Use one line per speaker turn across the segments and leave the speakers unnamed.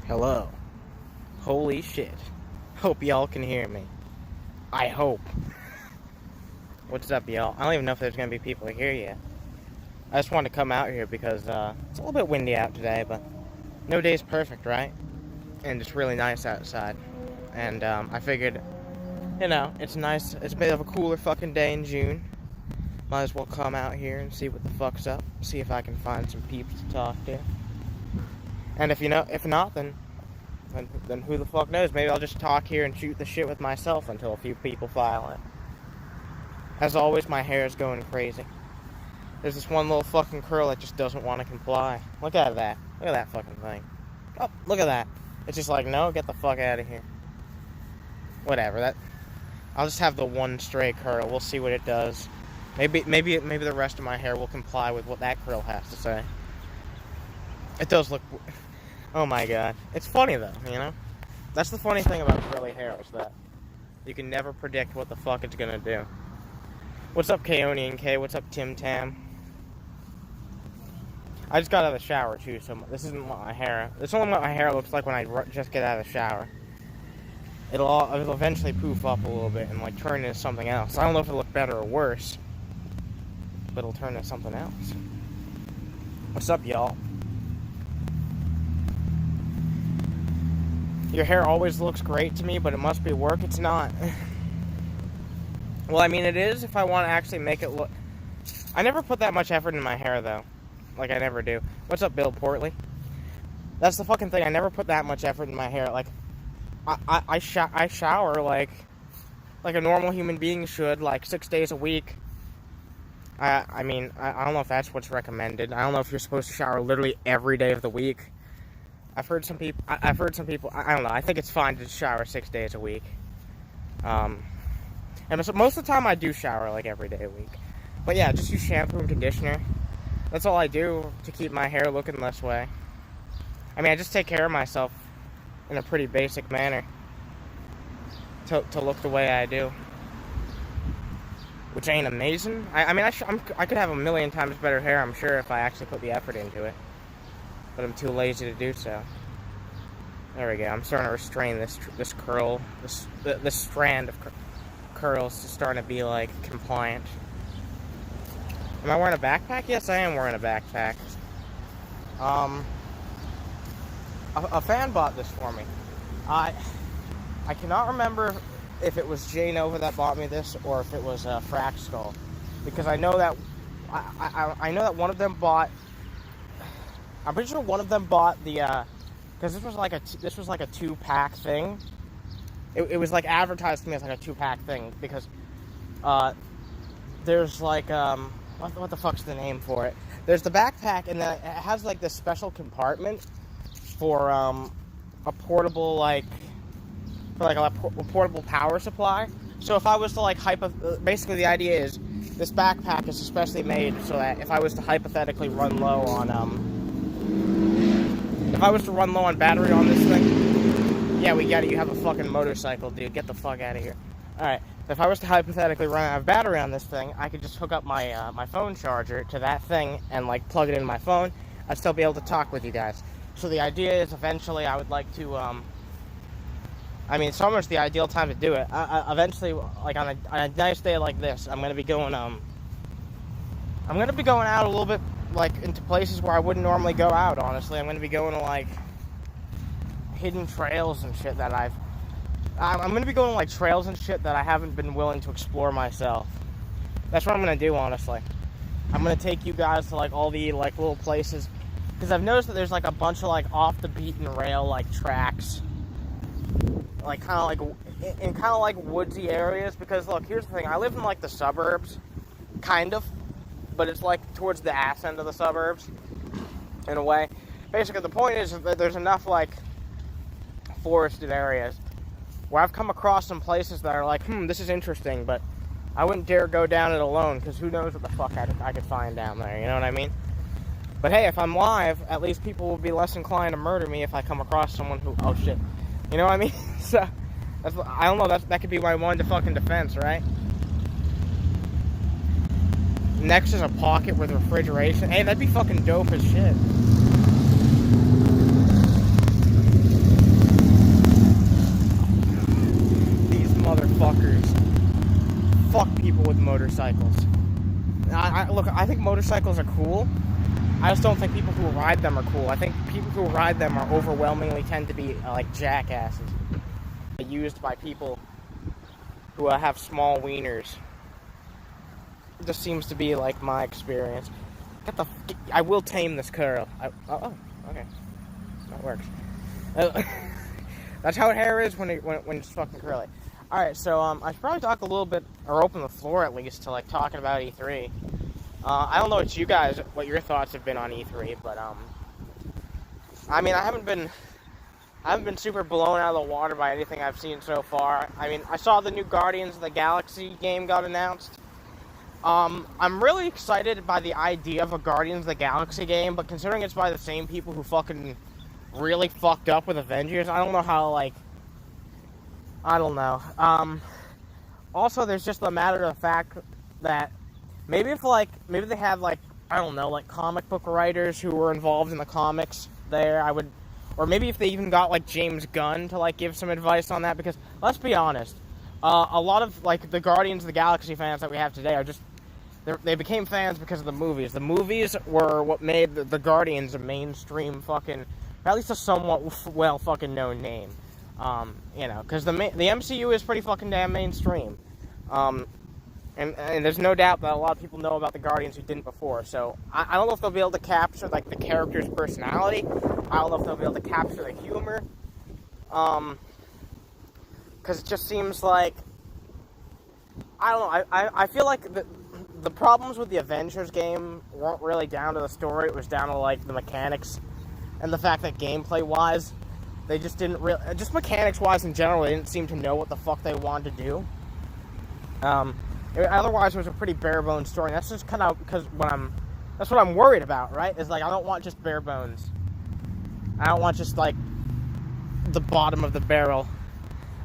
Hello. Holy shit. Hope y'all can hear me. I hope. What's up, y'all? I don't even know if there's gonna be people here yet. I just wanted to come out here because it's a little bit windy out today, but no day's perfect, right? And it's really nice outside. And I figured, it's nice. It's a bit of a cooler fucking day in June. Might as well come out here and see what the fuck's up. See if I can find some peeps to talk to. And if not, then who the fuck knows? Maybe I'll just talk here and shoot the shit with myself until a few people file it. As always, my hair is going crazy. There's this one little fucking curl that just doesn't want to comply. Look at that. Look at that fucking thing. Oh, look at that. It's just like, no, get the fuck out of here. Whatever. I'll just have the one stray curl. We'll see what it does. Maybe the rest of my hair will comply with what that curl has to say. It does look... Oh my god. It's funny though, That's the funny thing about curly hair is that you can never predict what the fuck it's gonna do. What's up, Kaoni and K? What's up, Tim Tam? I just got out of the shower too, so this isn't what my hair... This is only what my hair looks like when I just get out of the shower. It'll eventually poof up a little bit and like turn into something else. I don't know if it'll look better or worse, but it'll turn into something else. What's up, y'all? Your hair always looks great to me, but it must be work. It's not. Well, I mean, it is if I want to actually make it look... I never put that much effort in my hair, though. Like, I never do. What's up, Bill Portley? That's the fucking thing. I never put that much effort in my hair. Like, I shower like a normal human being should, like 6 days a week. I mean, I don't know if that's what's recommended. I don't know if you're supposed to shower literally every day of the week. I've heard some people, I don't know, I think it's fine to shower 6 days a week. And so most of the time I do shower like every day a week. But yeah, just use shampoo and conditioner. That's all I do to keep my hair looking this way. I mean, I just take care of myself in a pretty basic manner to look the way I do. Which ain't amazing. I mean, I could have a million times better hair, I'm sure, if I actually put the effort into it. But I'm too lazy to do so. There we go. I'm starting to restrain this curl, this strand of curls is starting to be like compliant. Am I wearing a backpack? Yes, I am wearing a backpack. A fan bought this for me. I cannot remember if it was J Nova that bought me this or if it was Frack Skull, because I know that I know that one of them bought. I'm pretty sure one of them bought the, because this was like a 2-pack thing. It was like advertised to me as like a 2-pack thing because there's like what the fuck's the name for it? There's the backpack, and then it has like this special compartment for a portable a portable power supply. So if I was to basically the idea is this backpack is especially made so that if I was to hypothetically run low on battery on this thing, yeah, we got it. You have a fucking motorcycle, dude. Get the fuck out of here. Alright, so if I was to hypothetically run out of battery on this thing, I could just hook up my my phone charger to that thing and like plug it into my phone. I'd still be able to talk with you guys. So the idea is eventually I would like to, I mean, summer's the ideal time to do it. Eventually, like on a nice day like this, I'm gonna be going out a little bit, like into places where I wouldn't normally go out. Honestly, I'm gonna be going to like hidden trails and shit that I'm gonna be going to like trails and shit that I haven't been willing to explore myself. That's what I'm gonna do, honestly. I'm gonna take you guys to like all the like little places, because I've noticed that there's like a bunch of like off the beaten rail like tracks, like kind of like woodsy areas. Because look, here's the thing: I live in like the suburbs, kind of, but it's like towards the ass end of the suburbs, in a way. Basically, the point is that there's enough like forested areas where I've come across some places that are like, this is interesting, but I wouldn't dare go down it alone, because who knows what the fuck I could find down there, you know what I mean? But hey, if I'm live, at least people will be less inclined to murder me if I come across someone who, oh shit, you know what I mean? So, I don't know, that could be my one fucking defense, right? Next is a pocket with refrigeration. Hey, that'd be fucking dope as shit. motorcycles. Look, I think motorcycles are cool. I just don't think people who ride them are cool. I think people who ride them are overwhelmingly tend to be like jackasses. Used by people who have small wieners. It just seems to be like my experience. I will tame this curl. Oh, okay. That works. That's how hair is when it's fucking curly. Alright, so I should probably talk a little bit, or open the floor at least, to like talking about E3. I don't know what your thoughts have been on E3, but I mean, I haven't been super blown out of the water by anything I've seen so far. I mean, I saw the new Guardians of the Galaxy game got announced. I'm really excited by the idea of a Guardians of the Galaxy game, but considering it's by the same people who fucking really fucked up with Avengers, I don't know how, like, I don't know. Also, there's just the matter of the fact that maybe they have, like, I don't know, like, comic book writers who were involved in the comics there, or maybe if they even got, like, James Gunn to, like, give some advice on that, because, let's be honest, a lot of, like, the Guardians of the Galaxy fans that we have today are just, they became fans because of the movies. The movies were what made the Guardians a mainstream fucking, at least a somewhat well fucking known name. You know, because the MCU is pretty fucking damn mainstream. And there's no doubt that a lot of people know about the Guardians who didn't before. So I don't know if they'll be able to capture like the character's personality. I don't know if they'll be able to capture the humor. Because it just seems like, I don't know. I feel like the problems with the Avengers game weren't really down to the story. It was down to like the mechanics and the fact that gameplay wise, they just didn't really, just mechanics wise in general, they didn't seem to know what the fuck they wanted to do. Otherwise, it was a pretty bare bones story. And that's just kind of because that's what I'm worried about, right? Is like, I don't want just bare bones. I don't want just like the bottom of the barrel.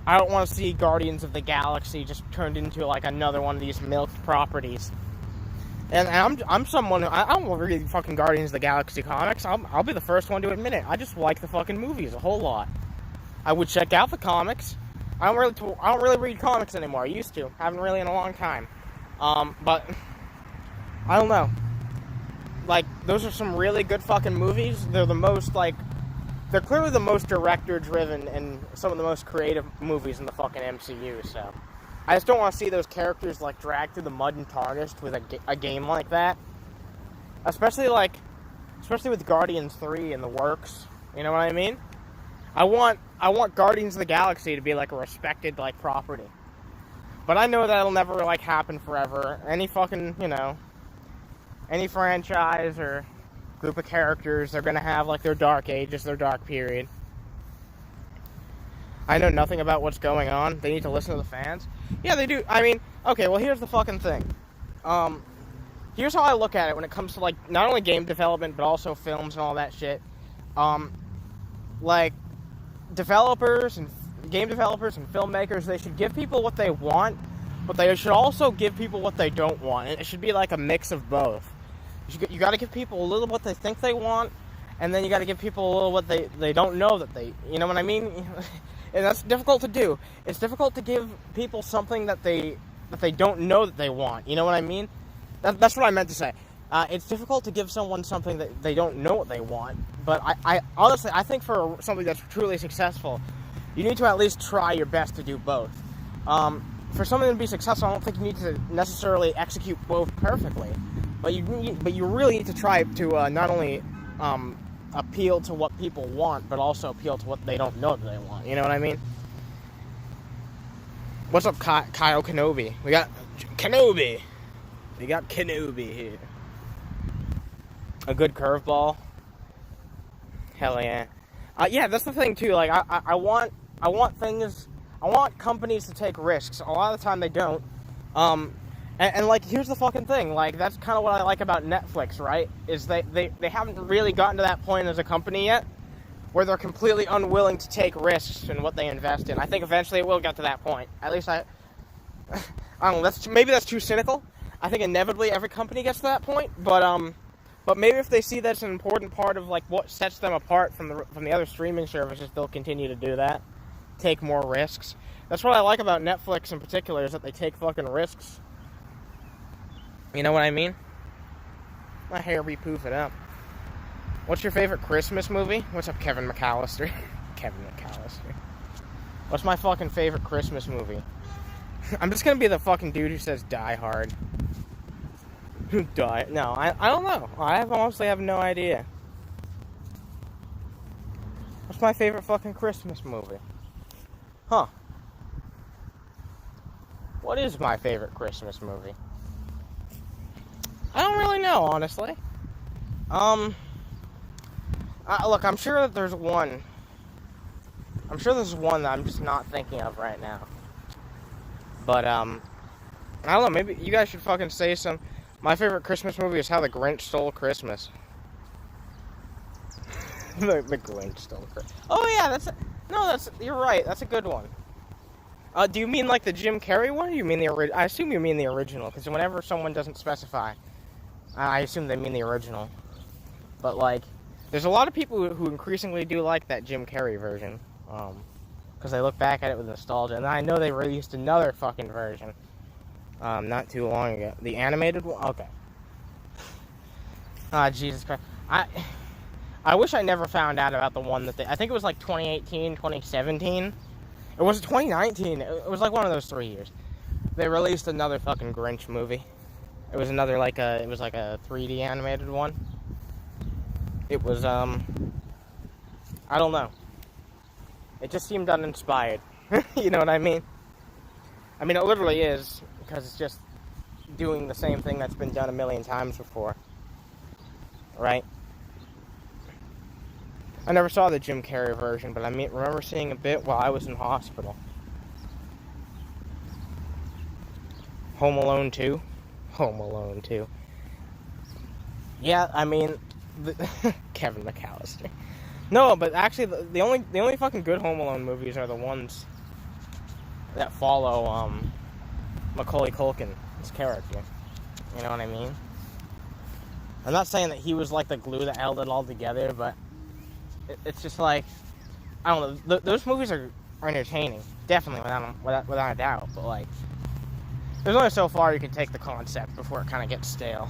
I don't want to see Guardians of the Galaxy just turned into like another one of these milked properties. And I'm someone who, I don't read fucking Guardians of the Galaxy comics. I'll be the first one to admit it. I just like the fucking movies a whole lot. I would check out the comics. I don't really read comics anymore. I used to. Haven't really in a long time. But I don't know. Like, those are some really good fucking movies. They're clearly the most director-driven and some of the most creative movies in the fucking MCU, so I just don't want to see those characters, like, dragged through the mud and tarnished with a game like that. Especially with Guardians 3 in the works. You know what I mean? I want Guardians of the Galaxy to be, like, a respected, like, property. But I know that'll never, like, happen forever. Any fucking, you know, any franchise or group of characters, they're gonna have, like, their dark ages, their dark period. I know nothing about what's going on. They need to listen to the fans. Yeah, they do. I mean, okay, well, here's the fucking thing. Here's how I look at it when it comes to, like, not only game development, but also films and all that shit. Like, game developers and filmmakers, they should give people what they want, but they should also give people what they don't want. And it should be, like, a mix of both. You gotta give people a little what they think they want, and then you gotta give people a little what they don't know that they, you know what I mean? And that's difficult to do. It's difficult to give people something that they don't know that they want. You know what I mean? That's what I meant to say. It's difficult to give someone something that they don't know what they want. But I honestly, I think for something that's truly successful, you need to at least try your best to do both. For something to be successful, I don't think you need to necessarily execute both perfectly. But you really need to try to not only appeal to what people want, but also appeal to what they don't know that they want. You know what I mean? What's up, Kyle Kenobi? We got Kenobi. We got Kenobi here. A good curveball. Hell yeah. Yeah, that's the thing too. Like, I want companies to take risks. A lot of the time they don't. And like, here's the fucking thing, like, that's kind of what I like about Netflix, right, is they haven't really gotten to that point as a company yet, where they're completely unwilling to take risks in what they invest in. I think eventually it will get to that point. At least I don't know, maybe that's too cynical. I think inevitably every company gets to that point, but maybe if they see that's an important part of, like, what sets them apart from the other streaming services, they'll continue to do that, take more risks. That's what I like about Netflix in particular, is that they take fucking risks. You know what I mean? My hair be poofing up. What's your favorite Christmas movie? What's up, Kevin McAllister? Kevin McAllister. What's my fucking favorite Christmas movie? I'm just gonna be the fucking dude who says Die Hard. Die? No, I don't know. I honestly have no idea. What's my favorite fucking Christmas movie? Huh. What is my favorite Christmas movie? I don't really know, honestly. Look, I'm sure that there's one. I'm sure there's one that I'm just not thinking of right now. But, I don't know, maybe you guys should fucking say some. My favorite Christmas movie is How the Grinch Stole Christmas. the Grinch Stole Christmas. Oh, yeah, you're right, that's a good one. Do you mean, like, the Jim Carrey one, or you mean the original? I assume you mean the original, because whenever someone doesn't specify, I assume they mean the original. But, like, there's a lot of people who increasingly do like that Jim Carrey version. Because they look back at it with nostalgia. And I know they released another fucking version. Not too long ago. The animated one? Okay. Jesus Christ. I wish I never found out about the one that I think it was like 2018, 2017. It was 2019. It was like one of those 3 years. They released another fucking Grinch movie. It was another it was like a 3D animated one. It was, I don't know. It just seemed uninspired. You know what I mean? I mean, it literally is, because it's just doing the same thing that's been done a million times before. Right? I never saw the Jim Carrey version, but I remember seeing a bit while I was in hospital. Home Alone 2? Home Alone 2. Yeah, I mean, Kevin McAllister. No, but actually, the only fucking good Home Alone movies are the ones that follow Macaulay Culkin's character. You know what I mean? I'm not saying that he was like the glue that held it all together, but it's just like, I don't know. Those movies are entertaining, definitely without a doubt. But like, there's only so far you can take the concept before it kind of gets stale.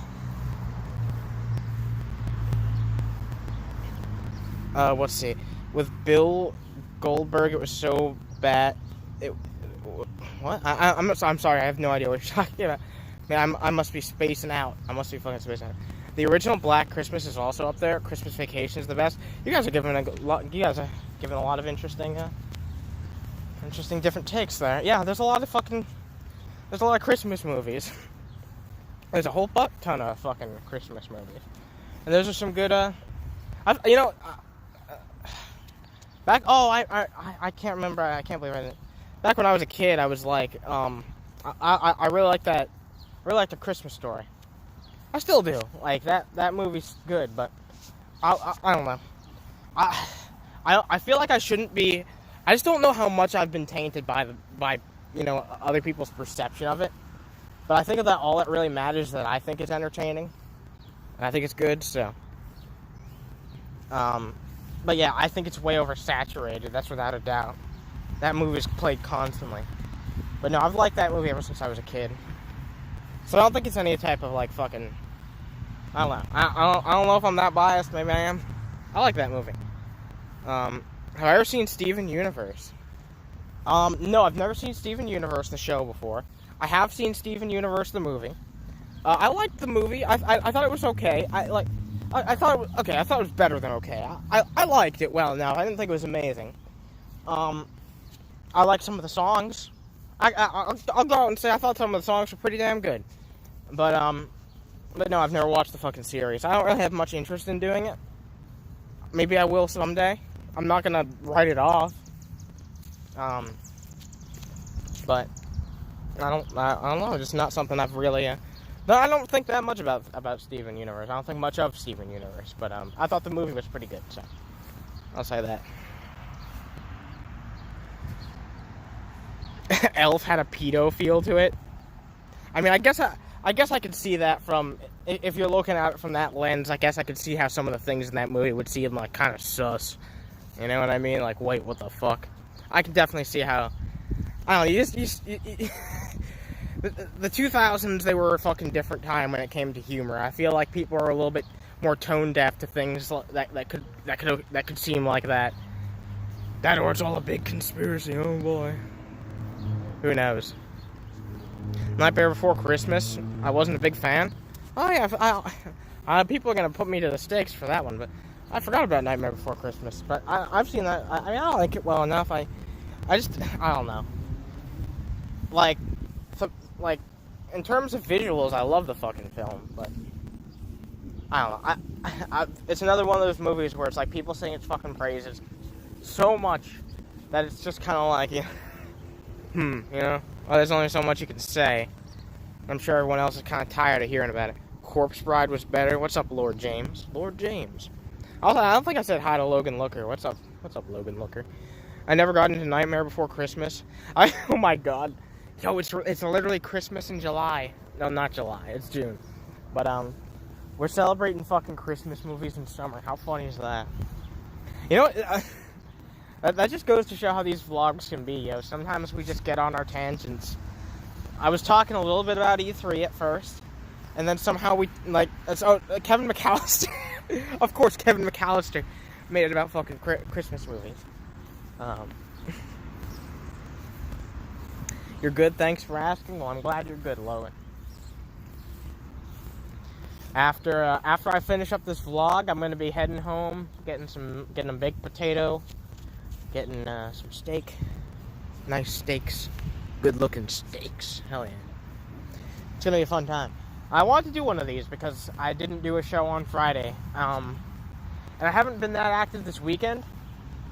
Let's see. With Bill Goldberg, it was so bad. What? I'm sorry. I have no idea what you're talking about. Man, I must be spacing out. I must be fucking spacing out. The original Black Christmas is also up there. Christmas Vacation is the best. You guys are giving a lot of interesting different takes there. Yeah, there's a lot of Christmas movies. There's a whole butt ton of fucking Christmas movies, and those are some good. I can't remember. I can't believe I didn't. Back when I was a kid, I was like, I really like that. Really like The Christmas Story. I still do. Like that movie's good, but I don't know. I feel like I shouldn't be. I just don't know how much I've been tainted by other people's perception of it. But I think that all that really matters is that I think it's entertaining, and I think it's good. So, but yeah, I think it's way oversaturated. That's without a doubt. That movie's played constantly. But no, I've liked that movie ever since I was a kid. So I don't think it's any type of like fucking. I don't know. I don't know if I'm that biased. Maybe I am. I like that movie. Have I ever seen Steven Universe? No, I've never seen Steven Universe the show before. I have seen Steven Universe the movie. I liked the movie. I thought it was okay. I thought it was okay. I thought it was better than okay. I liked it well enough. I didn't think it was amazing. I liked some of the songs. I'll go out and say I thought some of the songs were pretty damn good. But no, I've never watched the fucking series. I don't really have much interest in doing it. Maybe I will someday. I'm not gonna write it off. But I don't know. Just not something I've really. No, I don't think that much about Steven Universe. I don't think much of Steven Universe. But I thought the movie was pretty good. So I'll say that. Elf had a pedo feel to it. I mean, I guess I could see that from, if you're looking at it from that lens, I guess I could see how some of the things in that movie would seem like kind of sus. You know what I mean? Like, wait, what the fuck? I can definitely see how, I don't know, the 2000s, they were a fucking different time when it came to humor. I feel like people are a little bit more tone deaf to things that could seem like that. That or it's all a big conspiracy. Oh boy. Who knows? Nightmare Before Christmas. I wasn't a big fan. Oh yeah, people are gonna put me to the stakes for that one, but I forgot about Nightmare Before Christmas. But I've seen that. I mean, I don't like it well enough. I don't know. Like, in terms of visuals, I love the fucking film, but I don't know. It's another one of those movies where it's like people sing its fucking praises so much that it's just kind of like, you know, well, there's only so much you can say. I'm sure everyone else is kind of tired of hearing about it. Corpse Bride was better. What's up, Lord James? Lord James. Also, I don't think I said hi to Logan Looker. What's up, Logan Looker? I never got into Nightmare Before Christmas. Oh my god. Yo, it's literally Christmas in July. No, not July. It's June. But, we're celebrating fucking Christmas movies in summer. How funny is that? You know what? That just goes to show how these vlogs can be, yo. Sometimes we just get on our tangents. I was talking a little bit about E3 at first. And then somehow we, Kevin McAllister. Of course, Kevin McAllister made it about fucking Christmas movies. You're good, thanks for asking. Well, I'm glad you're good, Lowen. After I finish up this vlog, I'm gonna be heading home, getting a baked potato, getting some steak, nice steaks, good-looking steaks. Hell yeah! It's gonna be a fun time. I want to do one of these because I didn't do a show on Friday, and I haven't been that active this weekend.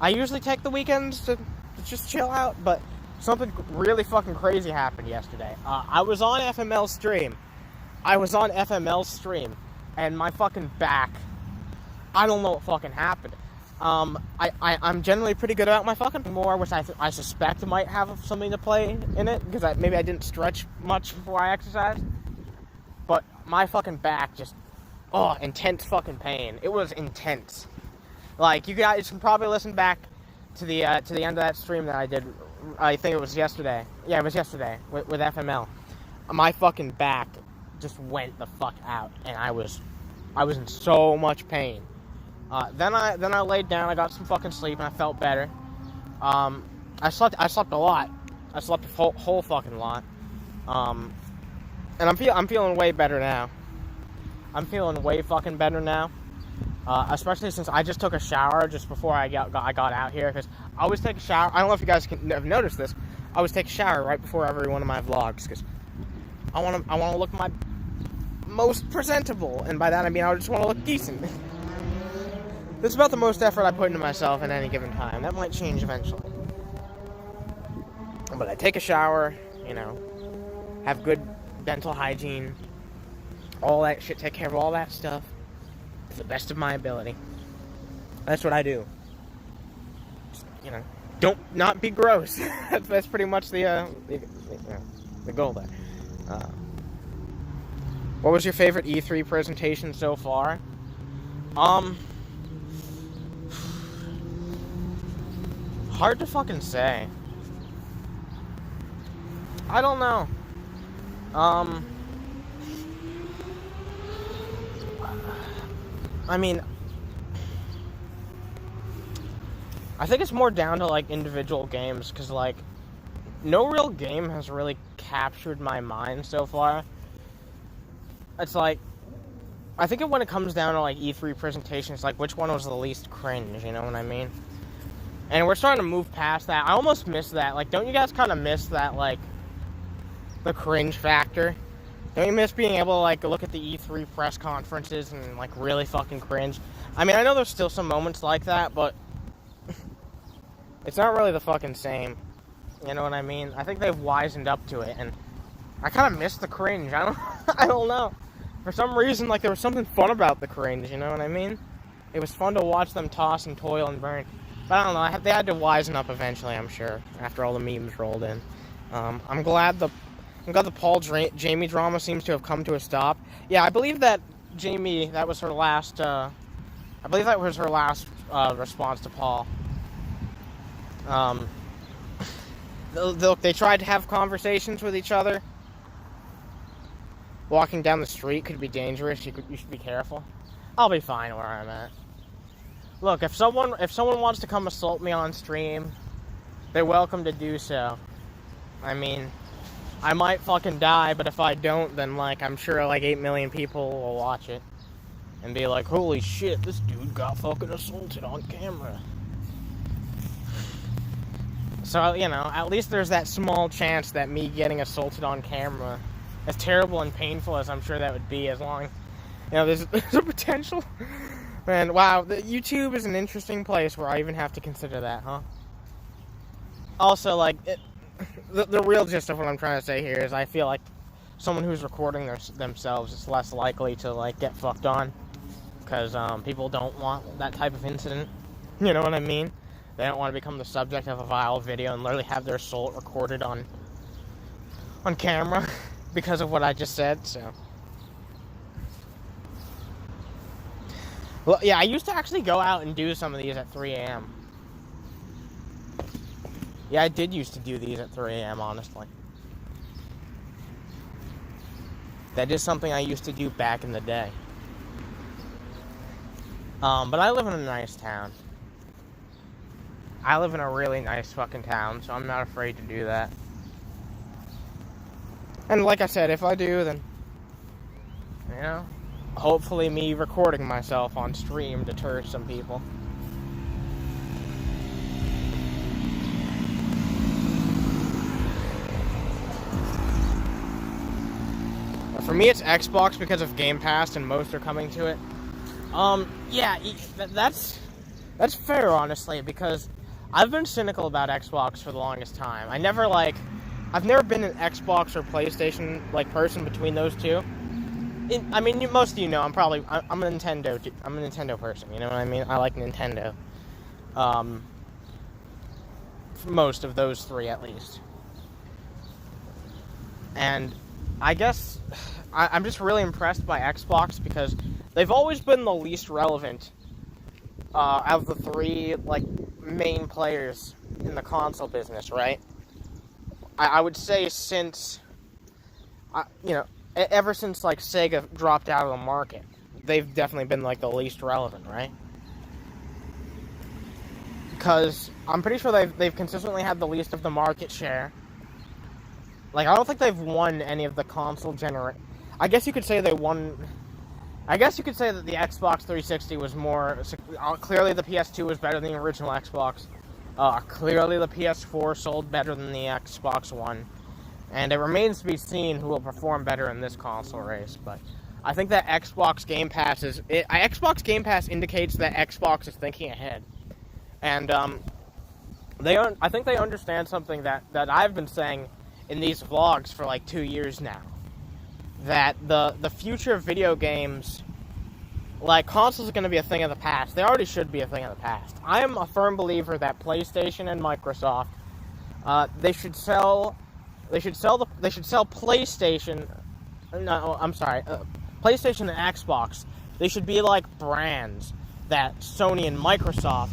I usually take the weekends to just chill out, but something really fucking crazy happened yesterday. I was on FML's stream. And my fucking back, I don't know what fucking happened. I'm generally pretty good about my fucking more, which I suspect might have something to play in it, because maybe I didn't stretch much before I exercised. But my fucking back just, intense fucking pain. It was intense. Like, you guys can probably listen back to the end of that stream that I did. I think it was yesterday. Yeah, it was yesterday with FML. My fucking back just went the fuck out, and I was in so much pain. Then I laid down. I got some fucking sleep, and I felt better. I slept a lot. I slept a whole fucking lot. And I'm feeling way better now. I'm feeling way fucking better now. Especially since I just took a shower just before I got out here, because I always take a shower. I don't know if you guys have noticed this. I always take a shower right before every one of my vlogs, because I want to look my most presentable, and by that I mean I just want to look decent. This is about the most effort I put into myself at any given time. That might change eventually. But I take a shower, you know, have good dental hygiene, all that shit, take care of all that stuff to the best of my ability. That's what I do. Just, you know, not be gross. That's pretty much the goal there. What was your favorite E3 presentation so far? Hard to fucking say. I don't know. I mean, I think it's more down to, like, individual games, because, like, no real game has really captured my mind so far. It's like, I think when it comes down to, like, E3 presentations, like, which one was the least cringe, you know what I mean? And we're starting to move past that. I almost miss that. Like, don't you guys kind of miss that, like, the cringe factor? Don't you miss being able to, like, look at the E3 press conferences and, like, really fucking cringe? I mean, I know there's still some moments like that, but it's not really the fucking same. You know what I mean? I think they've wisened up to it, and I kind of miss the cringe. I don't know. For some reason, like, there was something fun about the cringe, you know what I mean? It was fun to watch them toss and toil and burn. But I don't know, they had to wisen up eventually, I'm sure, after all the memes rolled in. I'm glad the Jamie drama seems to have come to a stop. Yeah, I believe that Jamie, that was her last, response to Paul. They tried to have conversations with each other. walking down the street could be dangerous. You should be careful. I'll be fine where I'm at. Look, if someone wants to come assault me on stream, they're welcome to do so. I mean, I might fucking die, but if I don't, then, like, I'm sure, like, 8 million people will watch it and be like, holy shit, this dude got fucking assaulted on camera. So, you know, at least there's that small chance that me getting assaulted on camera, as terrible and painful as I'm sure that would be, as long, you know, there's a potential. Man, wow, YouTube is an interesting place where I even have to consider that, huh? Also, like, the real gist of what I'm trying to say here is I feel like someone who's recording themselves is less likely to, like, get fucked on, because people don't want that type of incident. You know what I mean? They don't want to become the subject of a viral video and literally have their assault recorded on camera because of what I just said, so. Well, yeah, I used to actually go out and do some of these at 3 a.m. Yeah, I did used to do these at 3 a.m., honestly. That is something I used to do back in the day. But I live in a nice town. I live in a really nice fucking town, so I'm not afraid to do that. And like I said, if I do, then, you know, hopefully me recording myself on stream deters some people. For me, it's Xbox because of Game Pass, and most are coming to it. Yeah, that's fair, honestly, because I've been cynical about Xbox for the longest time. I've never been an Xbox or PlayStation, like, person between those two. I mean, most of you know, I'm a Nintendo person, you know what I mean? I like Nintendo. For most of those three, at least. And I guess I'm just really impressed by Xbox because they've always been the least relevant out of the three, like, main players in the console business, right? I would say since, you know, ever since, like, Sega dropped out of the market, they've definitely been, like, the least relevant, right? Because I'm pretty sure they've consistently had the least of the market share. Like, I don't think they've won any of the console I guess you could say they won. I guess you could say that the Xbox 360 was more. Clearly, the PS2 was better than the original Xbox. Clearly, the PS4 sold better than the Xbox One. And it remains to be seen who will perform better in this console race. But I think that Xbox Game Pass Xbox Game Pass indicates that Xbox is thinking ahead. And I think they understand something that I've been saying in these vlogs for like 2 years now. That the future of video games, like, consoles are going to be a thing of the past. They already should be a thing of the past. I am a firm believer that PlayStation and Microsoft, they should sell PlayStation. No, I'm sorry, PlayStation and Xbox. They should be like brands that Sony and Microsoft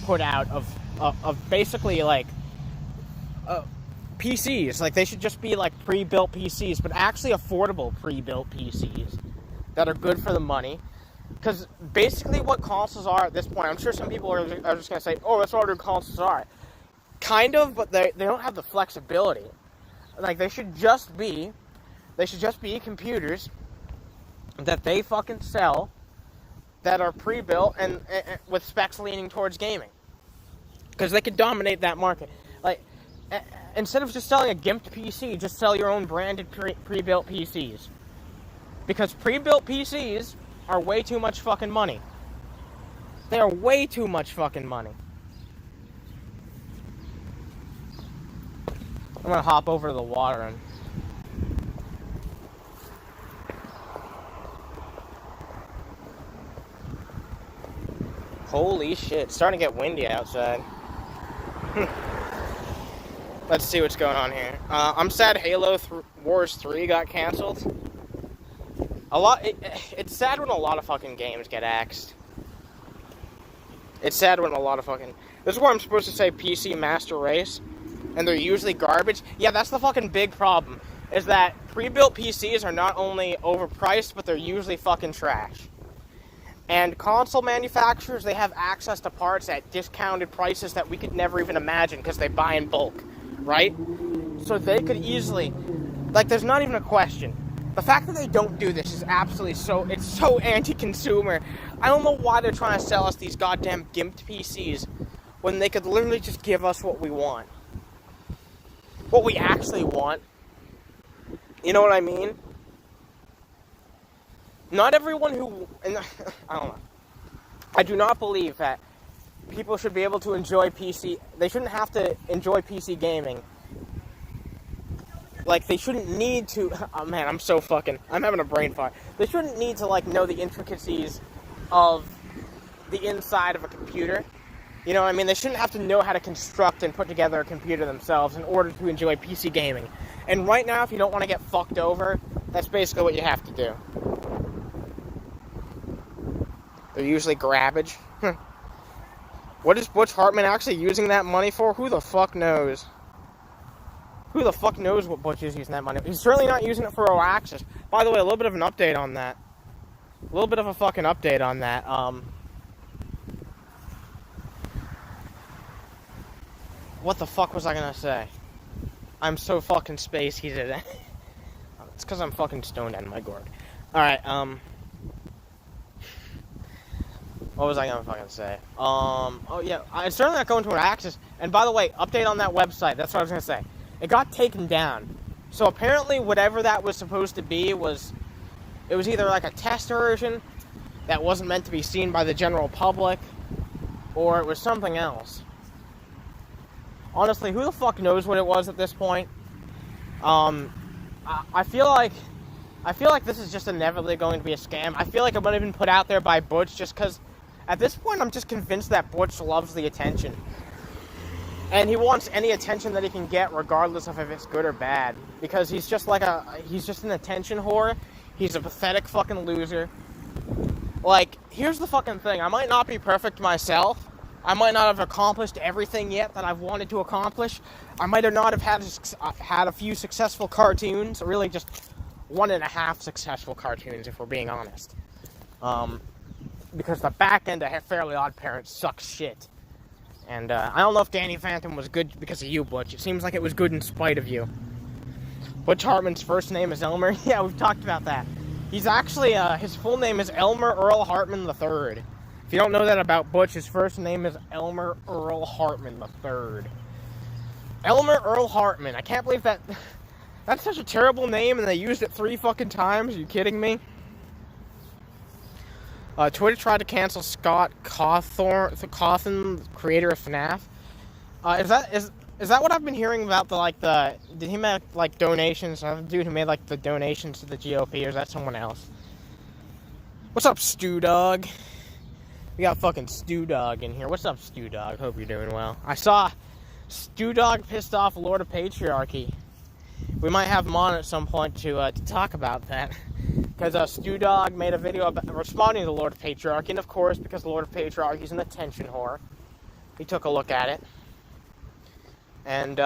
put out of basically like PCs. Like, they should just be like pre-built PCs, but actually affordable pre-built PCs that are good for the money. Because basically what consoles are at this point, I'm sure some people are just going to say, oh, that's what consoles are. Kind of, but they don't have the flexibility. Like, they should just be computers that they fucking sell that are pre-built and with specs leaning towards gaming. Because they could dominate that market. Like, instead of just selling a gimped PC, just sell your own branded pre-built PCs. Because pre-built PCs are way too much fucking money. They are way too much fucking money. I'm gonna hop over to the water and... Holy shit, it's starting to get windy outside. Let's see what's going on here. I'm sad Halo Wars 3 got canceled. It's sad when a lot of fucking games get axed. It's sad when a lot of fucking... This is where I'm supposed to say PC Master Race, and they're usually garbage. Yeah, that's the fucking big problem. is that pre-built PCs are not only overpriced, but they're usually fucking trash. And console manufacturers, they have access to parts at discounted prices that we could never even imagine because they buy in bulk, right? So they could easily, like, there's not even a question. The fact that they don't do this is absolutely it's so anti-consumer. I don't know why they're trying to sell us these goddamn gimped PCs when they could literally just give us what we want. What we actually want. You know what I mean? Not everyone who... I don't know. I do not believe that people should be able to enjoy PC... They shouldn't have to enjoy PC gaming. Like, they shouldn't need to... Oh, man, I'm having a brain fart. They shouldn't need to, like, know the intricacies of the inside of a computer. You know what I mean? They shouldn't have to know how to construct and put together a computer themselves in order to enjoy PC gaming. And right now, if you don't want to get fucked over, that's basically what you have to do. They're usually garbage. What is Butch Hartman actually using that money for? Who the fuck knows? Who the fuck knows what Butch is using that money for? He's certainly not using it for Oaxis. By the way, a little bit of an update on that. A little bit of a fucking update on that. What the fuck was I gonna say? I'm so fucking space heated. It's because I'm fucking stoned out of my gourd. Alright, what was I gonna fucking say? Oh yeah, I'm certainly not going to an Axis. And by the way, update on that website. That's what I was gonna say. It got taken down. So apparently, whatever that was supposed to be it was either like a test version that wasn't meant to be seen by the general public, or it was something else. Honestly, who the fuck knows what it was at this point? I feel like this is just inevitably going to be a scam. I feel like it might have been put out there by Butch just because at this point I'm just convinced that Butch loves the attention. And he wants any attention that he can get regardless of if it's good or bad. Because he's just an attention whore. He's a pathetic fucking loser. Like, here's the fucking thing. I might not be perfect myself. I might not have accomplished everything yet that I've wanted to accomplish. I might not have had a few successful cartoons, or really just 1.5 successful cartoons, if we're being honest. Because the back end of Fairly Odd Parents sucks shit. And I don't know if Danny Phantom was good because of you, Butch. It seems like it was good in spite of you. Butch Hartman's first name is Elmer. Yeah, we've talked about that. He's actually, his full name is Elmer Earl Hartman III. If you don't know that about Butch, his first name is Elmer Earl Hartman III. Elmer Earl Hartman. I can't believe that... That's such a terrible name, and they used it 3 fucking times. Are you kidding me? Twitter tried to cancel Scott Cawthon, creator of FNAF. Is that what I've been hearing about? Did he make like donations? The dude who made like the donations to the GOP, or is that someone else? What's up, Stew Dog? We got fucking Stew Dog in here. What's up, Stew Dog? Hope you're doing well. I saw Stew Dog pissed off Lord of Patriarchy. We might have him on at some point to talk about that. Because Stew Dog made a video responding to Lord of Patriarchy, and of course, because Lord of Patriarchy is an attention whore, he took a look at it. And,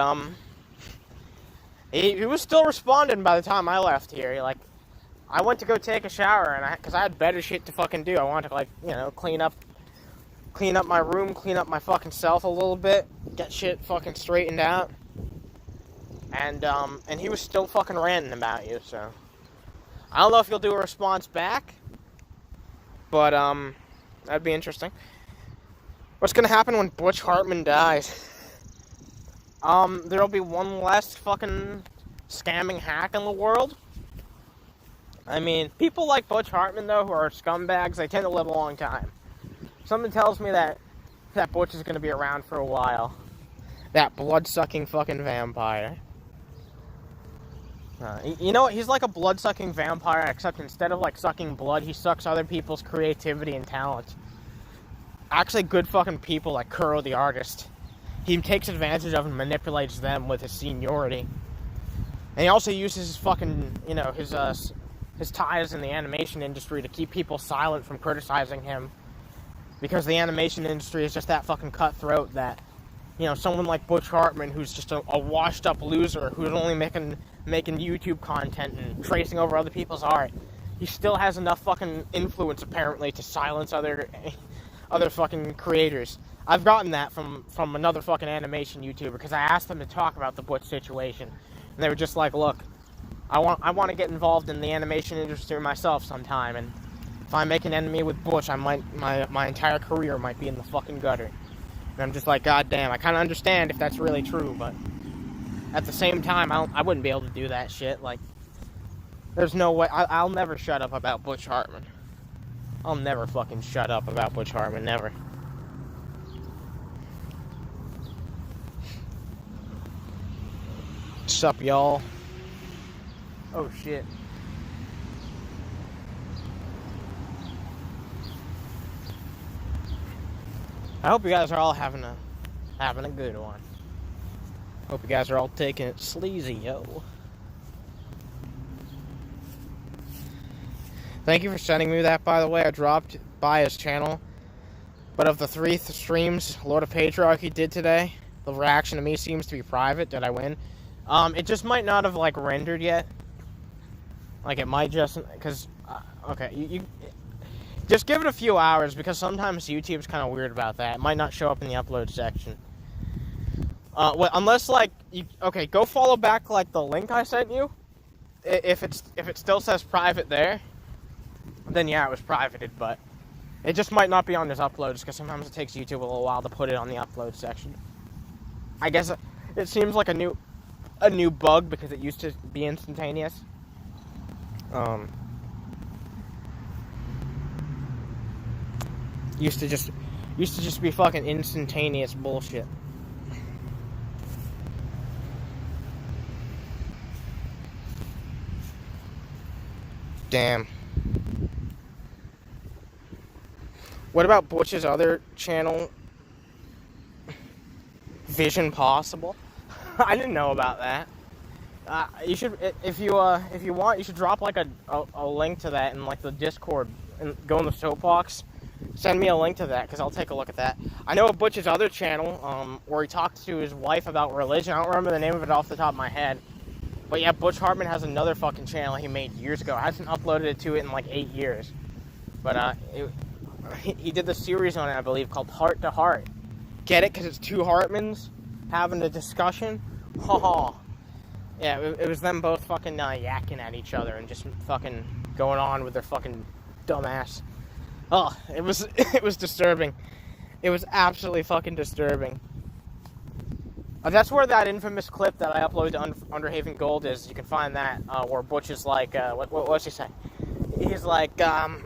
he was still responding by the time I left here. I went to go take a shower, and because I had better shit to fucking do. I wanted to, clean up my room, clean up my fucking self a little bit, get shit fucking straightened out. And he was still fucking ranting about you, so... I don't know if you'll do a response back, but, that'd be interesting. What's gonna happen when Butch Hartman dies? There'll be one less fucking scamming hack in the world. I mean, people like Butch Hartman, though, who are scumbags, they tend to live a long time. Something tells me that Butch is gonna be around for a while. That blood-sucking fucking vampire. You know what? He's like a blood-sucking vampire, except instead of, sucking blood, he sucks other people's creativity and talent. Actually, good fucking people like Kuro the artist. He takes advantage of and manipulates them with his seniority. And he also uses his fucking, his ties in the animation industry to keep people silent from criticizing him. Because the animation industry is just that fucking cutthroat that, someone like Butch Hartman, who's just a washed-up loser, who's only making making YouTube content and tracing over other people's art, he still has enough fucking influence, apparently, to silence other fucking creators. I've gotten that from another fucking animation YouTuber, because I asked them to talk about the Butch situation, and they were just like, look, I want to get involved in the animation industry myself sometime, and if I make an enemy with Butch, my entire career might be in the fucking gutter. And I'm just like, god damn, I kind of understand if that's really true, but at the same time, I wouldn't be able to do that shit. Like, there's no way. I'll never shut up about Butch Hartman. I'll never fucking shut up about Butch Hartman, never. What's up, y'all? Oh, shit. I hope you guys are all having a good one. Hope you guys are all taking it sleazy, yo. Thank you for sending me that, by the way. I dropped by his channel. But of the 3 streams Lord of Patriarchy did today, the reaction to me seems to be private. Did I win? It just might not have, like, rendered yet. Like, it might just... Because, okay, you just give it a few hours, because sometimes YouTube's kind of weird about that. It might not show up in the upload section. Well, unless, like... okay, go follow back, like, the link I sent you. If it still says private there, then yeah, it was privated, but it just might not be on this uploads, because sometimes it takes YouTube a little while to put it on the upload section. I guess it seems like a new bug, because it used to be instantaneous. Used to just be fucking instantaneous bullshit. Damn. What about Butch's other channel, Vision Possible? I didn't know about that. You should, if you want, you should drop like a link to that in like the Discord and go in the soapbox. Send me a link to that, because I'll take a look at that. I know of Butch's other channel, where he talks to his wife about religion. I don't remember the name of it off the top of my head. But yeah, Butch Hartman has another fucking channel he made years ago. I haven't uploaded it to it in like 8 years. But he did the series on it, I believe, called Heart to Heart. Get it? Because it's 2 Hartmans having a discussion? Ha. Yeah, it was them both fucking yakking at each other and just fucking going on with their fucking dumbass. Oh, it was disturbing. It was absolutely fucking disturbing. That's where that infamous clip that I uploaded to Underhaven Gold is. You can find that, where Butch is like, what's he say? He's like, oh,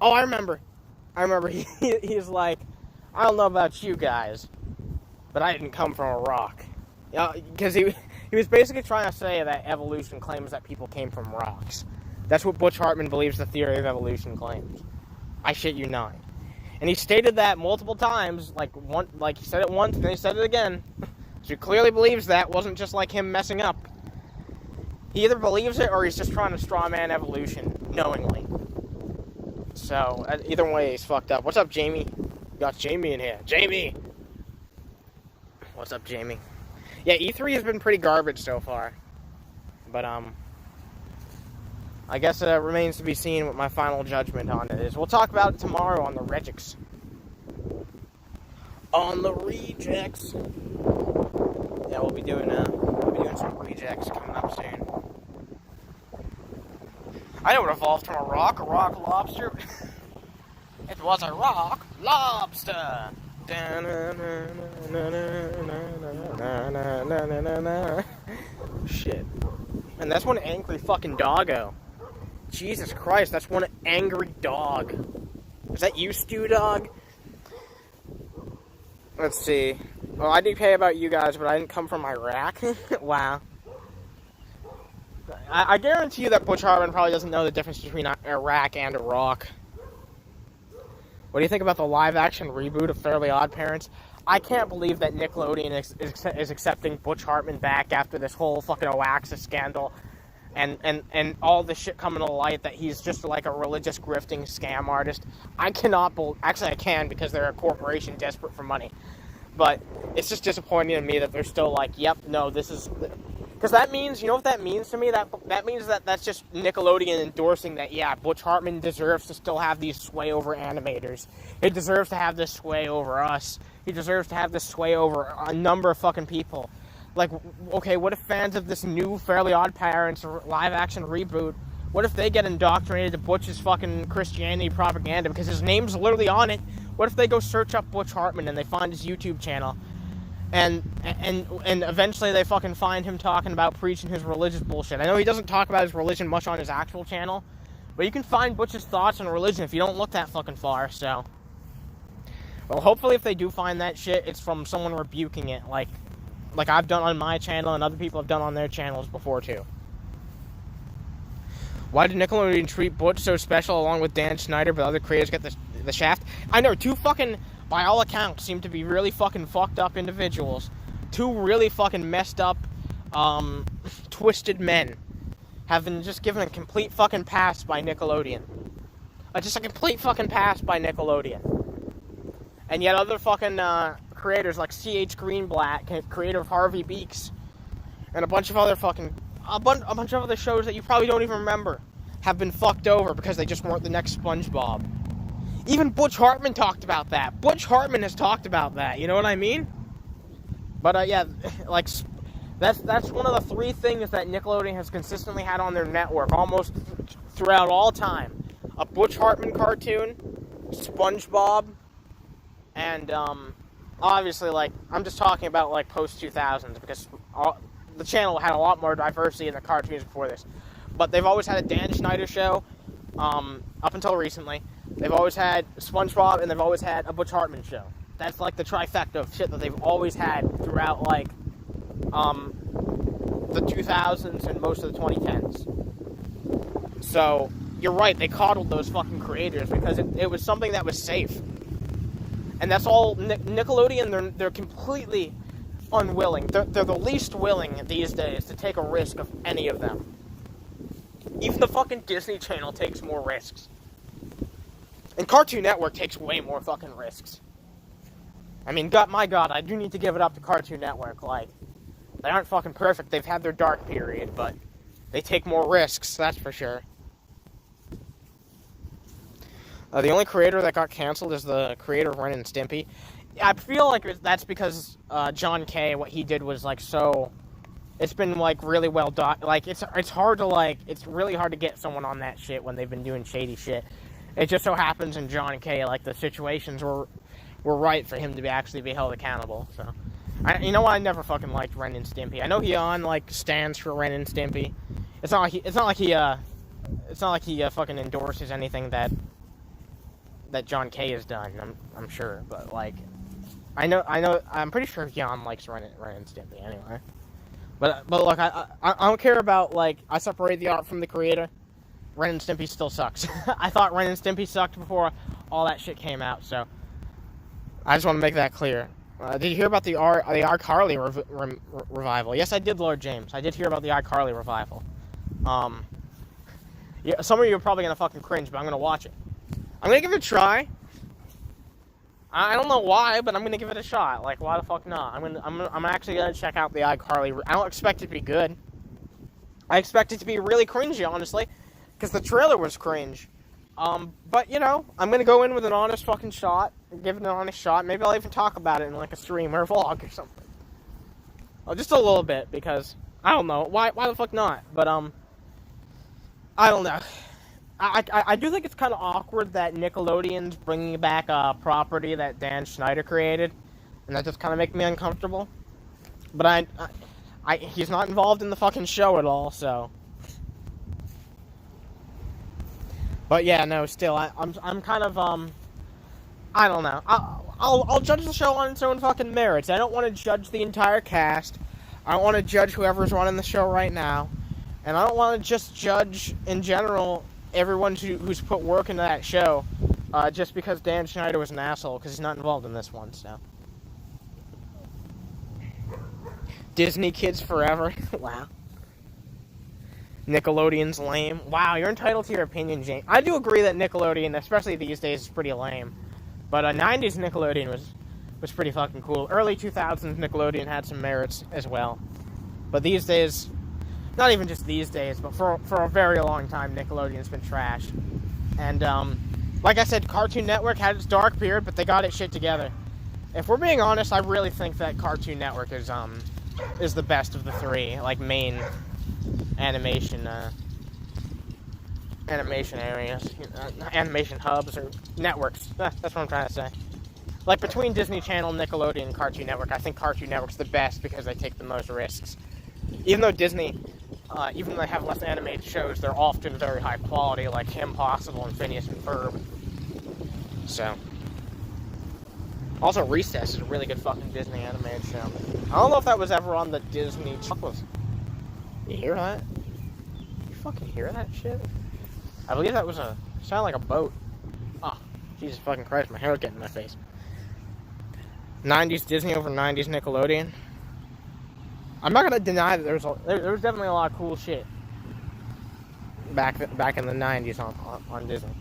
I remember. He's like, I don't know about you guys, but I didn't come from a rock. Yeah, because he was basically trying to say that evolution claims that people came from rocks. That's what Butch Hartman believes the theory of evolution claims. I shit you not. And he stated that multiple times, like he said it once, and then he said it again. So he clearly believes that. It wasn't just like him messing up. He either believes it, or he's just trying to strawman evolution, knowingly. So, either way, he's fucked up. What's up, Jamie? We got Jamie in here. Jamie! What's up, Jamie? Yeah, E3 has been pretty garbage so far. But, I guess it remains to be seen what my final judgment on it is. We'll talk about it tomorrow on the Rejects. On the Rejects. Yeah, we'll be doing some Rejects coming up soon. I know it evolved from a rock lobster. It was a rock lobster. Shit. And that's one angry fucking doggo. Jesus Christ, that's one angry dog. Is that you, Stew Dog? Let's see. Well, I do care about you guys, but I didn't come from Iraq. Wow. I guarantee you that Butch Hartman probably doesn't know the difference between Iraq and Iraq. What do you think about the live-action reboot of Fairly Odd Parents? I can't believe that Nickelodeon is accepting Butch Hartman back after this whole fucking Oaxis scandal and all this shit coming to light that he's just like a religious grifting scam artist. I cannot believe... Actually, I can, because they're a corporation desperate for money. But it's just disappointing to me that they're still like, yep, no, this is... Because that means, you know what that means to me? That means that's just Nickelodeon endorsing that, yeah, Butch Hartman deserves to still have these sway over animators. He deserves to have this sway over us. He deserves to have this sway over a number of fucking people. Like, okay, what if fans of this new Fairly Odd Parents live-action reboot, what if they get indoctrinated to Butch's fucking Christianity propaganda because his name's literally on it? What if they go search up Butch Hartman and they find his YouTube channel? And eventually they fucking find him talking about preaching his religious bullshit. I know he doesn't talk about his religion much on his actual channel, but you can find Butch's thoughts on religion if you don't look that fucking far, so. Well, hopefully if they do find that shit, it's from someone rebuking it, like I've done on my channel and other people have done on their channels before, too. Why did Nickelodeon treat Butch so special along with Dan Schneider, but other creators get the shaft? I know, two fucking... by all accounts, seem to be really fucking fucked up individuals. Two really fucking messed up, twisted men have been just given a complete fucking pass by Nickelodeon. Just a complete fucking pass by Nickelodeon. And yet other fucking, creators like C.H. Greenblatt, creator of Harvey Beaks, and a bunch of other fucking... a bunch of other shows that you probably don't even remember have been fucked over because they just weren't the next SpongeBob. Even Butch Hartman talked about that. Butch Hartman has talked about that, you know what I mean? But, yeah, like, that's one of the three things that Nickelodeon has consistently had on their network, almost throughout all time. A Butch Hartman cartoon, SpongeBob, and, obviously, like, I'm just talking about, like, post-2000s, because the channel had a lot more diversity in the cartoons before this. But they've always had a Dan Schneider show, up until recently. They've always had SpongeBob, and they've always had a Butch Hartman show. That's, like, the trifecta of shit that they've always had throughout, like, the 2000s and most of the 2010s. So, you're right, they coddled those fucking creators because it was something that was safe. And that's all, Nickelodeon, they're completely unwilling. They're the least willing these days to take a risk of any of them. Even the fucking Disney Channel takes more risks. And Cartoon Network takes way more fucking risks. I mean, my God, I do need to give it up to Cartoon Network. Like, they aren't fucking perfect. They've had their dark period, but they take more risks, that's for sure. The only creator that got canceled is the creator of Ren and Stimpy. I feel like that's because John K., what he did was, like, so... It's been, like, really well done. Like, it's hard to, like... It's really hard to get someone on that shit when they've been doing shady shit. It just so happens in John K., like, the situations were right for him to actually be held accountable, so... you know what? I never fucking liked Ren and Stimpy. I know he stands for Ren and Stimpy. It's not like he fucking endorses anything that John K. has done, I'm sure, but, like... I'm pretty sure Jan likes Ren and Stimpy anyway. But look, I don't care about, like, I separate the art from the creator. Ren and Stimpy still sucks. I thought Ren and Stimpy sucked before all that shit came out, so I just want to make that clear. Did you hear about the iCarly revival? Yes, I did, Lord James. I did hear about the iCarly revival. Yeah, some of you are probably gonna fucking cringe, but I'm gonna watch it. I'm gonna give it a try. I don't know why, but I'm gonna give it a shot. Like, why the fuck not? I'm actually gonna check out the iCarly. I don't expect it to be good. I expect it to be really cringy, honestly, because the trailer was cringe. But, you know, I'm gonna go in with an honest fucking shot, give it an honest shot. Maybe I'll even talk about it in, like, a stream or a vlog or something. Oh, just a little bit, because, I don't know, why the fuck not? But, I don't know. I do think it's kind of awkward that Nickelodeon's bringing back a property that Dan Schneider created, and that just kind of makes me uncomfortable. But he's not involved in the fucking show at all, so... But yeah, no, still, I'm kind of, I don't know. I'll judge the show on its own fucking merits. I don't want to judge the entire cast. I don't want to judge whoever's running the show right now. And I don't want to just judge, in general, everyone who's put work into that show, just because Dan Schneider was an asshole, because he's not involved in this one, so. Disney Kids Forever. Wow. Nickelodeon's lame. Wow, you're entitled to your opinion, James. I do agree that Nickelodeon, especially these days, is pretty lame. But 90s Nickelodeon was pretty fucking cool. Early 2000s Nickelodeon had some merits as well. But these days, not even just these days, but for a very long time, Nickelodeon's been trashed. And, like I said, Cartoon Network had its dark period, but they got its shit together. If we're being honest, I really think that Cartoon Network is the best of the three, like, main animation areas, animation hubs, or networks. That's what I'm trying to say. Like, between Disney Channel, Nickelodeon, and Cartoon Network, I think Cartoon Network's the best because they take the most risks. Even though Disney, even though they have less animated shows, they're often very high quality, like Kim Possible and Phineas and Ferb. So. Also, Recess is a really good fucking Disney animated show. I don't know if that was ever on the Disney Channel. You hear that? You fucking hear that shit? I believe that was sounded like a boat. Oh, Jesus fucking Christ, my hair was getting in my face. 90s Disney over 90s Nickelodeon. I'm not gonna deny that there was definitely a lot of cool shit back in the 90s on Disney.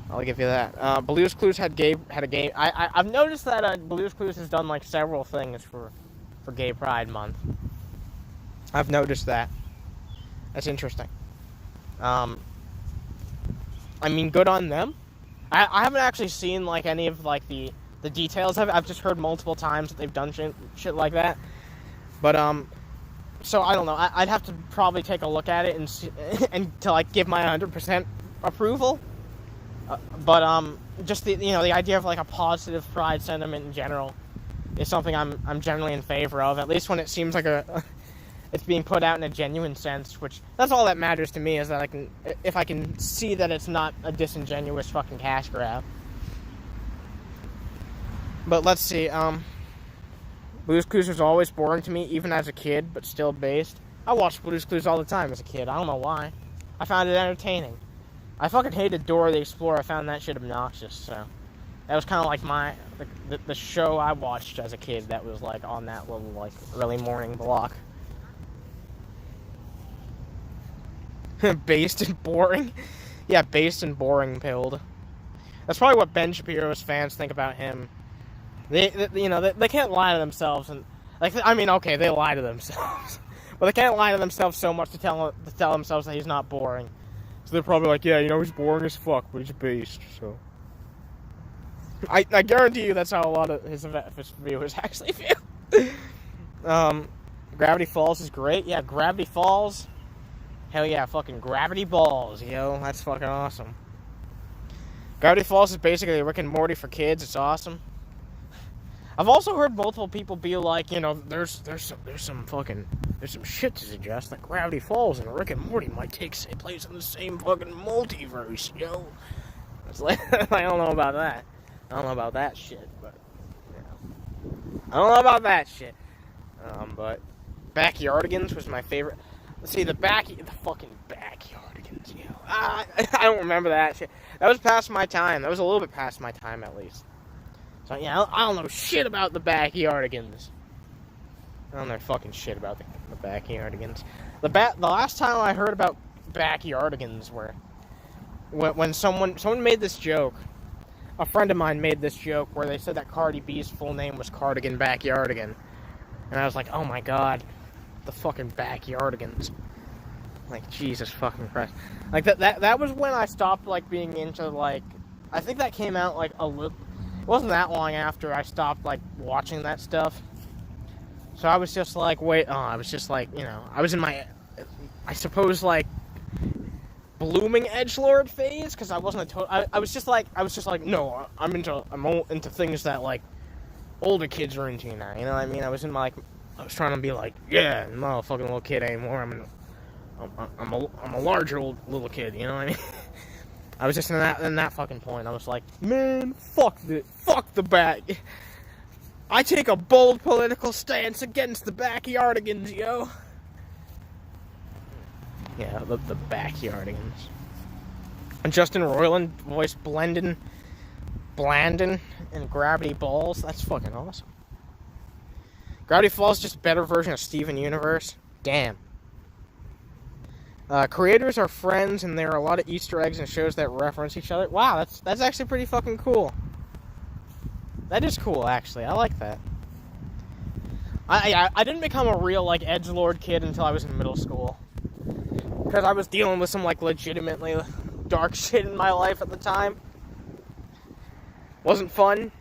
I'll give you that. Blue's Clues had a game. I've noticed that Blue's Clues has done like several things for Gay Pride Month. I've noticed that. That's interesting. I mean, good on them. I haven't actually seen like any of like the details of it. I've just heard multiple times that they've done shit like that. But so I don't know. I'd have to probably take a look at it and see, and to like give my 100% approval. But just the idea of like a positive pride sentiment in general is something I'm generally in favor of. At least when it seems like it's being put out in a genuine sense, which that's all that matters to me, is that if I can see that it's not a disingenuous fucking cash grab. But let's see, Blue's Clues was always boring to me, even as a kid, but still based. I watched Blue's Clues all the time as a kid. I don't know why. I found it entertaining. I fucking hated Dora the Explorer. I found that shit obnoxious, so that was kind of like the show I watched as a kid that was like on that little like early morning block. Based and boring? Yeah, based and boring pilled. That's probably what Ben Shapiro's fans think about him. They can't lie to themselves, and okay, they lie to themselves, but they can't lie to themselves so much to tell themselves that he's not boring. So they're probably like, yeah, he's boring as fuck, but he's based. So I guarantee you that's how a lot of his viewers actually feel. Gravity Falls is great. Yeah, Gravity Falls. Hell yeah, fucking Gravity Balls, yo. That's fucking awesome. Gravity Falls is basically Rick and Morty for kids. It's awesome. I've also heard multiple people be like, there's some shit to suggest that Gravity Falls and Rick and Morty might take place in the same fucking multiverse, yo. It's like, I don't know about that. I don't know about that shit, but I don't know about that shit. But Backyardigans was my favorite. Let's see, the fucking Backyardigans, yo. I don't remember that shit. That was past my time. That was a little bit past my time, at least. So, yeah, I don't know shit about the Backyardigans. I don't know fucking shit about the Backyardigans. The last time I heard about Backyardigans were when someone made this joke. A friend of mine made this joke where they said that Cardi B's full name was Cardigan Backyardigan. And I was like, oh my god, the fucking Backyardigans. Like, Jesus fucking Christ. Like, that was when I stopped, like, being into, like, I think that came out, like, a little. It wasn't that long after I stopped, like, watching that stuff. So I was just like, I was just like, I was in my, I suppose, like, blooming edgelord phase, because I wasn't I was just like, no, I'm into things that, like, older kids are into now, you know what I mean? I was trying to be like, yeah, I'm not a fucking little kid anymore, I'm a larger little kid, you know what I mean? I was just in that fucking point. I was like, man, fuck the back. I take a bold political stance against the Backyardigans, yo. Yeah, the Backyardigans. And Justin Roiland voiced Blandon in Gravity Balls. That's fucking awesome. Gravity Falls is just a better version of Steven Universe. Damn. Creators are friends, and there are a lot of Easter eggs and shows that reference each other. Wow, that's actually pretty fucking cool. That is cool, actually. I like that. I didn't become a real, like, edgelord kid until I was in middle school. Because I was dealing with some, like, legitimately dark shit in my life at the time. Wasn't fun.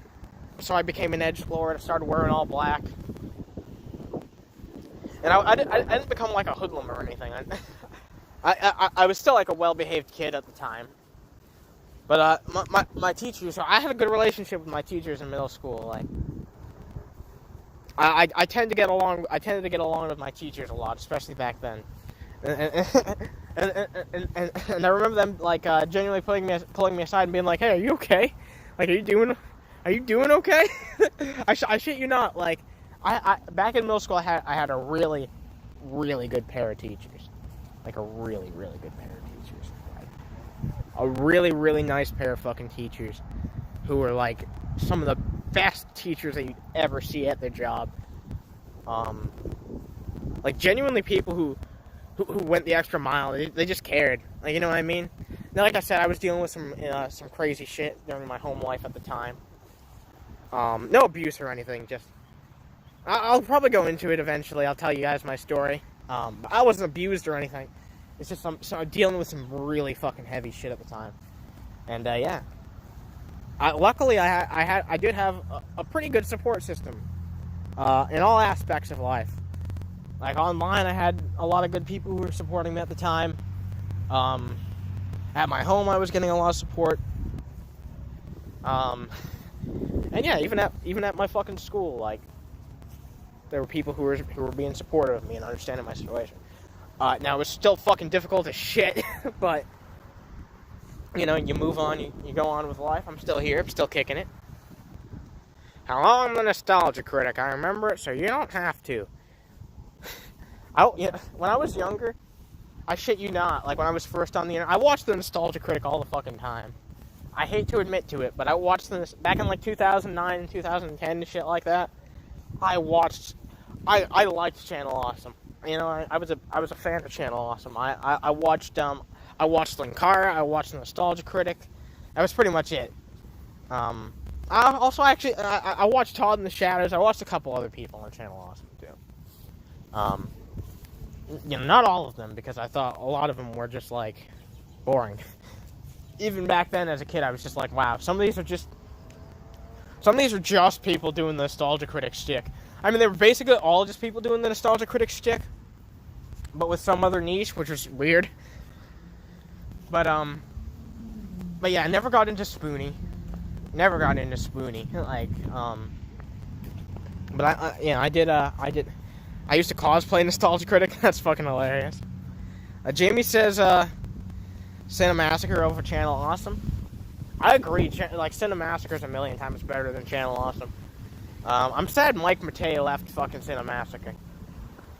So I became an edgelord. I started wearing all black. And I didn't become, like, a hoodlum or anything. I was still, like, a well-behaved kid at the time. But, my teachers, I had a good relationship with my teachers in middle school, like... I tended to get along with my teachers a lot, especially back then, and I remember them like genuinely pulling me aside and being like, "Hey, are you okay? Like, are you doing okay?" I shit you not. Like, I back in middle school, I had a really, really good pair of teachers, like a really, really good pair of teachers, like a really, really nice pair of fucking teachers, who were like some of the best teachers that you'd ever see at their job. Like, genuinely people who went the extra mile. They just cared. Like, you know what I mean? Now, like I said, I was dealing with some crazy shit during my home life at the time. No abuse or anything. Just I'll probably go into it eventually. I'll tell you guys my story. But I wasn't abused or anything. It's just I'm dealing with some really fucking heavy shit at the time. And yeah. Luckily, I did have a pretty good support system in all aspects of life. Like, online, I had a lot of good people who were supporting me at the time. At my home, I was getting a lot of support. And yeah, even at my fucking school, like, there were people who were being supportive of me and understanding my situation. Now, it was still fucking difficult as shit, but... You know, you move on, you go on with life. I'm still here, I'm still kicking it. Hello, I'm the Nostalgia Critic. I remember it, so you don't have to. When I was younger, I shit you not, like when I was first on the internet, I watched the Nostalgia Critic all the fucking time. I hate to admit to it, but I watched this back in like 2009 and 2010 and shit like that. I liked Channel Awesome. You know, I was a fan of Channel Awesome. I watched Linkara, I watched the Nostalgia Critic. That was pretty much it. I watched Todd in the Shadows. I watched a couple other people on Channel Awesome too. You know, not all of them, because I thought a lot of them were just like boring. Even back then, as a kid, I was just like, wow, some of these are just people doing the Nostalgia Critic shtick. I mean, they were basically all just people doing the Nostalgia Critic shtick, but with some other niche, which was weird. But yeah, I never got into Spoonie. Like, but I used to cosplay Nostalgia Critic. That's fucking hilarious. Jamie says, Cinemassacre over Channel Awesome. I agree. Like, Cinemassacre is a million times better than Channel Awesome. I'm sad Mike Matei left fucking Cinemassacre.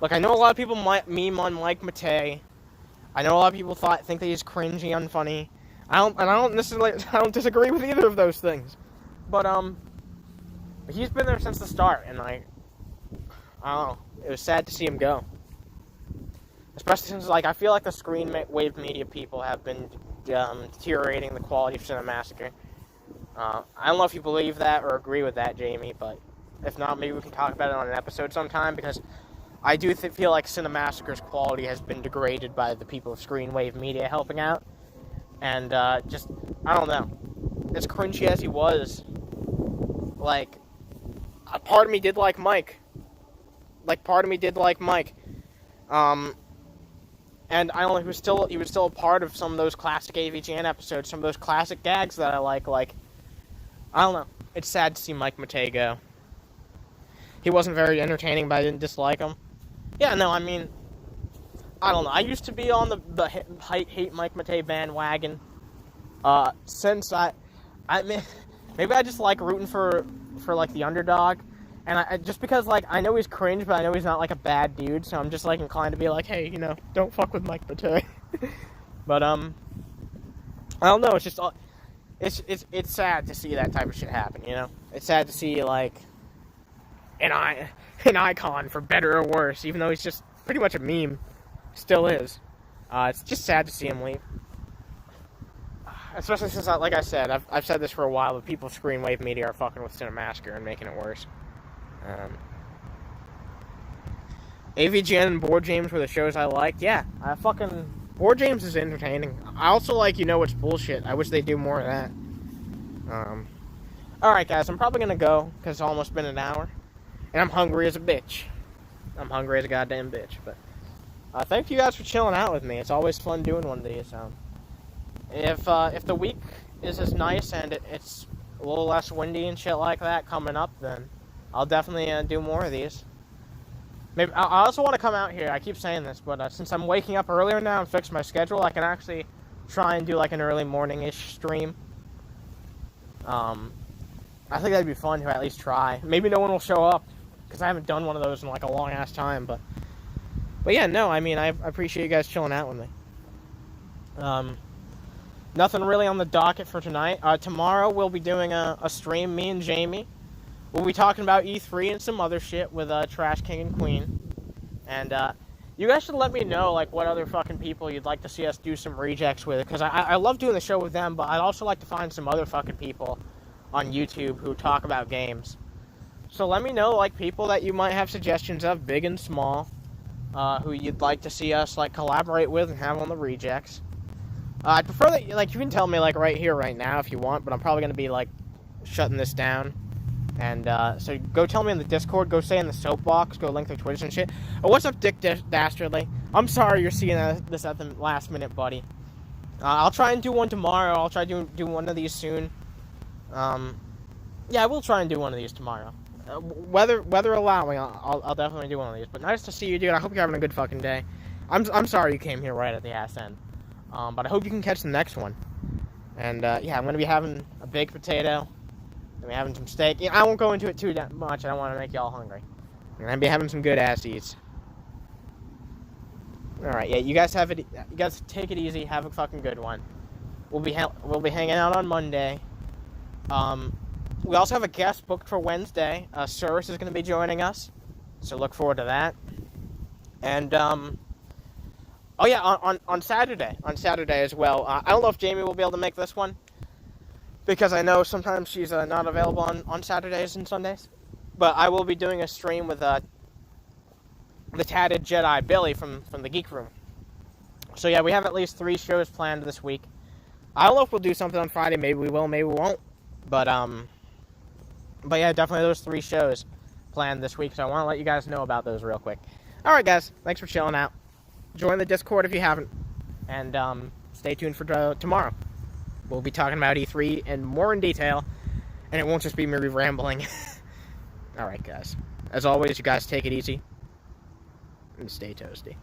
Look, I know a lot of people meme on Mike Matei. I know a lot of people think that he's cringy, unfunny. I don't disagree with either of those things. But he's been there since the start, and I don't know. It was sad to see him go. Especially since, like, I feel like the Screen Wave Media people have been deteriorating the quality of Cinemassacre. I don't know if you believe that or agree with that, Jamie, but if not, maybe we can talk about it on an episode sometime, because I do feel like Cinemassacre's quality has been degraded by the people of Screen Wave Media helping out. And, I don't know. As cringy as he was, like, a part of me did like Mike. And I don't know, he was still a part of some of those classic AVGN episodes, some of those classic gags that I like, I don't know. It's sad to see Mike Matei go. He wasn't very entertaining, but I didn't dislike him. Yeah, no, I mean, I don't know. I used to be on the hate Mike Matei bandwagon. Since maybe I just like rooting for like the underdog, and just because, like, I know he's cringe, but I know he's not like a bad dude, so I'm just like inclined to be like, hey, you know, don't fuck with Mike Matei. But I don't know. It's just it's sad to see that type of shit happen. You know, it's sad to see like an icon, for better or worse, even though he's just pretty much a meme, still is. It's just sad to see him leave. Especially since, like I said, I've said this for a while, but people of Screen Wave Media are fucking with Cinemassacre and making it worse. AVGN and Board Games were the shows I liked. Yeah, Board Games is entertaining. I also like You Know It's Bullshit. I wish they'd do more of that. Alright, guys, I'm probably gonna go, because it's almost been an hour. And I'm hungry as a bitch. I'm hungry as a goddamn bitch, but... thank you guys for chilling out with me. It's always fun doing one of these. If the week is as nice and it's a little less windy and shit like that coming up, then I'll definitely do more of these. Maybe I also want to come out here. I keep saying this, but since I'm waking up earlier now and fix my schedule, I can actually try and do like an early morning-ish stream. I think that'd be fun to at least try. Maybe no one will show up because I haven't done one of those in like a long-ass time, but yeah, no, I mean, I appreciate you guys chilling out with me. Nothing really on the docket for tonight. Tomorrow we'll be doing a stream, me and Jamie. We'll be talking about E3 and some other shit with Trash King and Queen. And you guys should let me know like what other fucking people you'd like to see us do some rejects with. Because I love doing the show with them, but I'd also like to find some other fucking people on YouTube who talk about games. So let me know like people that you might have suggestions of, big and small. Who you'd like to see us like collaborate with and have on the rejects. I'd prefer that like you can tell me like right here right now if you want, but I'm probably gonna be like shutting this down. And so go tell me in the Discord, go say in the soapbox, go link their Twitter and shit. Oh, what's up, Dick Dastardly? I'm sorry you're seeing this at the last minute, buddy. I'll try and do one tomorrow. I'll try to do one of these soon. Yeah, I will try and do one of these tomorrow. Weather allowing, I'll definitely do one of these. But nice to see you, dude. I hope you're having a good fucking day. I'm sorry you came here right at the ass end. But I hope you can catch the next one. And yeah, I'm gonna be having a baked potato. I'm gonna be having some steak. I won't go into it too much. I don't want to make y'all hungry. I'm gonna be having some good ass eats. All right, yeah. You guys take it easy. Have a fucking good one. We'll be hanging out on Monday. We also have a guest booked for Wednesday. Cyrus is going to be joining us, so look forward to that. And, oh yeah, on Saturday as well. I don't know if Jamie will be able to make this one, because I know sometimes she's not available on Saturdays and Sundays. But I will be doing a stream with the Tatted Jedi, Billy, from the Geek Room. So yeah, we have at least 3 shows planned this week. I don't know if we'll do something on Friday. Maybe we will, maybe we won't. But yeah, definitely those 3 shows planned this week, so I want to let you guys know about those real quick. Alright, guys, thanks for chilling out. Join the Discord if you haven't, and stay tuned for tomorrow. We'll be talking about E3 and more in detail, and it won't just be me rambling. Alright, guys. As always, you guys take it easy, and stay toasty.